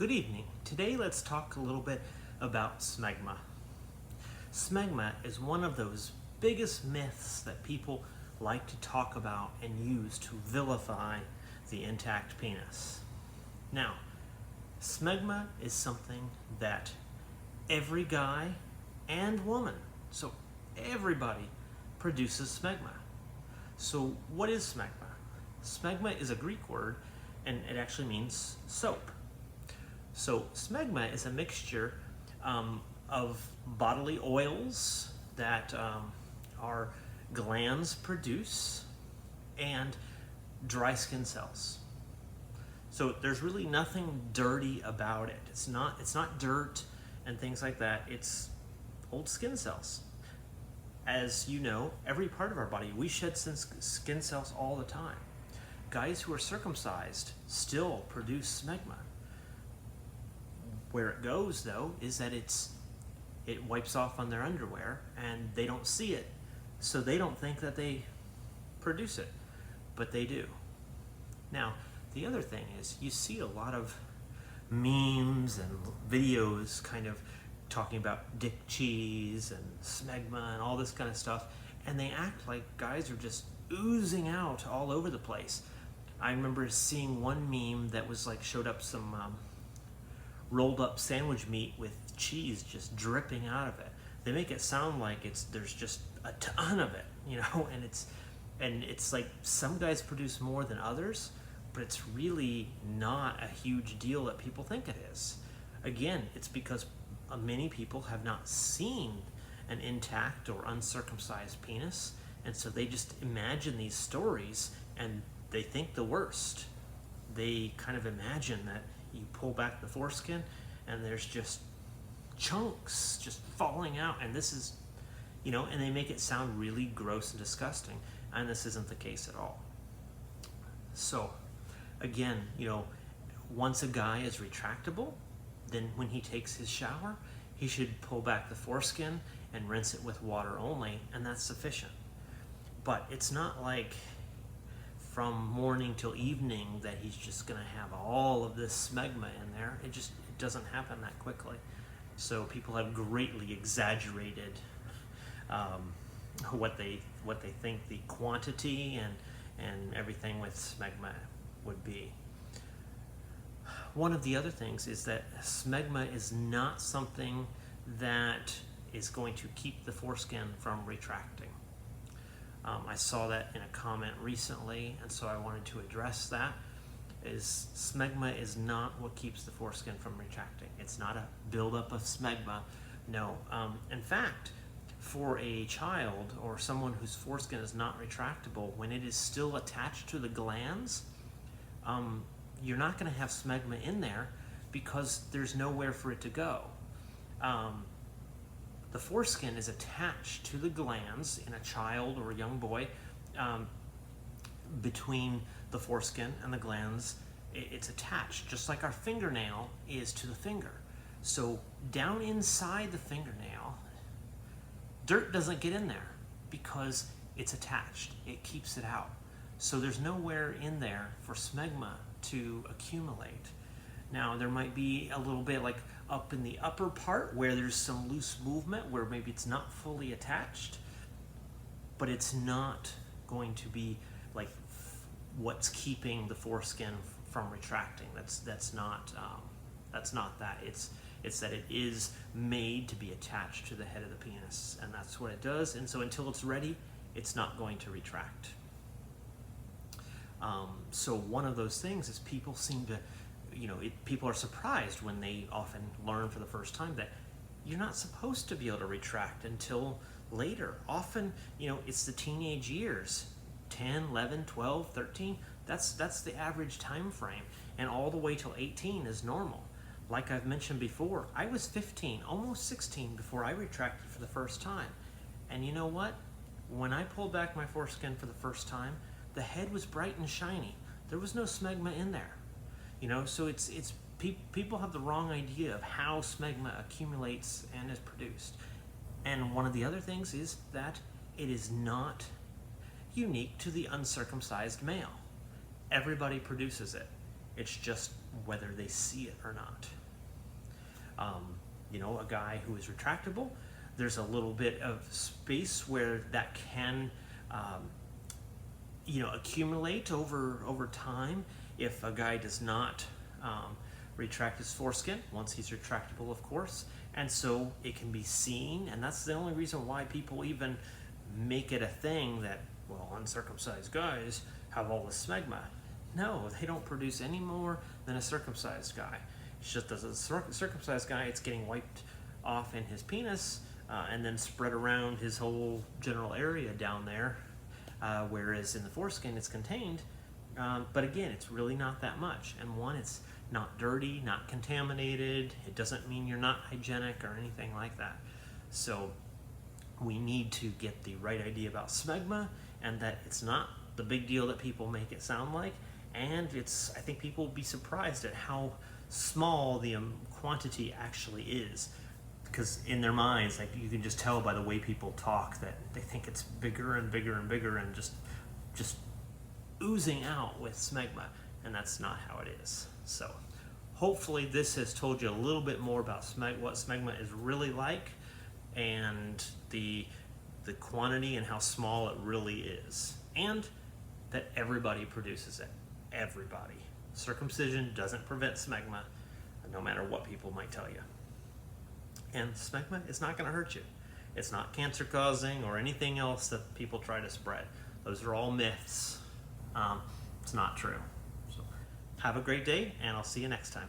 Good evening. Today let's talk a little bit about smegma. Smegma is one of those biggest myths that people like to talk about and use to vilify the intact penis. Now, smegma is something that every guy and woman, so everybody, produces smegma. So what is smegma? Smegma is a Greek word and it actually means soap. So smegma is a mixture of bodily oils that our glands produce and dry skin cells. So there's really nothing dirty about it. It's not dirt and things like that. It's old skin cells. As you know, every part of our body, we shed skin cells all the time. Guys who are circumcised still produce smegma. Where it goes, though, is that it wipes off on their underwear and they don't see it, so they don't think that they produce it, but they do. Now, the other thing is you see a lot of memes and videos kind of talking about dick cheese and smegma and all this kind of stuff, and they act like guys are just oozing out all over the place. I remember seeing one meme that was like showed up some rolled up sandwich meat with cheese just dripping out of it. They make it sound like there's just a ton of it, and it's like some guys produce more than others, but it's really not a huge deal that people think it is. Again, it's because many people have not seen an intact or uncircumcised penis, and so they just imagine these stories and they think the worst. They kind of imagine that you pull back the foreskin and there's just chunks just falling out, and this is, and they make it sound really gross and disgusting, and this isn't the case at all. So again, once a guy is retractable, then when he takes his shower, he should pull back the foreskin and rinse it with water only, and that's sufficient. But it's not like from morning till evening that he's just going to have all of this smegma in there. It doesn't happen that quickly. So people have greatly exaggerated what they think the quantity and everything with smegma would be. One of the other things is that smegma is not something that is going to keep the foreskin from retracting. I saw that in a comment recently, and so I wanted to address that. Smegma is not what keeps the foreskin from retracting. It's not a buildup of smegma. No. In fact, for a child or someone whose foreskin is not retractable, when it is still attached to the glands, you're not going to have smegma in there because there's nowhere for it to go. The foreskin is attached to the glands in a child or a young boy. Between the foreskin and the glands, it's attached, just like our fingernail is to the finger. So down inside the fingernail, dirt doesn't get in there because it's attached. It keeps it out. So there's nowhere in there for smegma to accumulate. Now, there might be a little bit like up in the upper part where there's some loose movement where maybe it's not fully attached, but it's not going to be like what's keeping the foreskin from retracting. That's not that. It's that it is made to be attached to the head of the penis, and that's what it does. And so until it's ready, it's not going to retract. So one of those things is people seem to, people are surprised when they often learn for the first time that you're not supposed to be able to retract until later. Often, it's the teenage years, 10, 11, 12, 13. That's the average time frame, and all the way till 18 is normal. Like I've mentioned before, I was 15, almost 16 before I retracted for the first time. And you know what? When I pulled back my foreskin for the first time, the head was bright and shiny. There was no smegma in there. So it's people have the wrong idea of how smegma accumulates and is produced. And one of the other things is that it is not unique to the uncircumcised male. Everybody produces it. It's just whether they see it or not. You know, a guy who is retractable, there's a little bit of space where that can, you know, accumulate over time if a guy does not retract his foreskin, once he's retractable, of course. And so it can be seen, and that's the only reason why people even make it a thing that, well, uncircumcised guys have all the smegma. No, they don't produce any more than a circumcised guy. It's just as a circumcised guy, it's getting wiped off in his penis and then spread around his whole general area down there, whereas in the foreskin it's contained. But again, it's really not that much. And one, it's not dirty, not contaminated. It doesn't mean you're not hygienic or anything like that. So we need to get the right idea about smegma, and that it's not the big deal that people make it sound like. And it's, I think people will be surprised at how small the quantity actually is, because in their minds, like, you can just tell by the way people talk that they think it's bigger and bigger and bigger and just oozing out with smegma, and that's not how it is. So hopefully this has told you a little bit more about what smegma is really like, and the quantity and how small it really is, and that everybody produces it. Everybody. Circumcision doesn't prevent smegma, no matter what people might tell you. And smegma is not going to hurt you. It's not cancer causing or anything else that people try to spread. Those are all myths. It's not true. So have a great day, and I'll see you next time.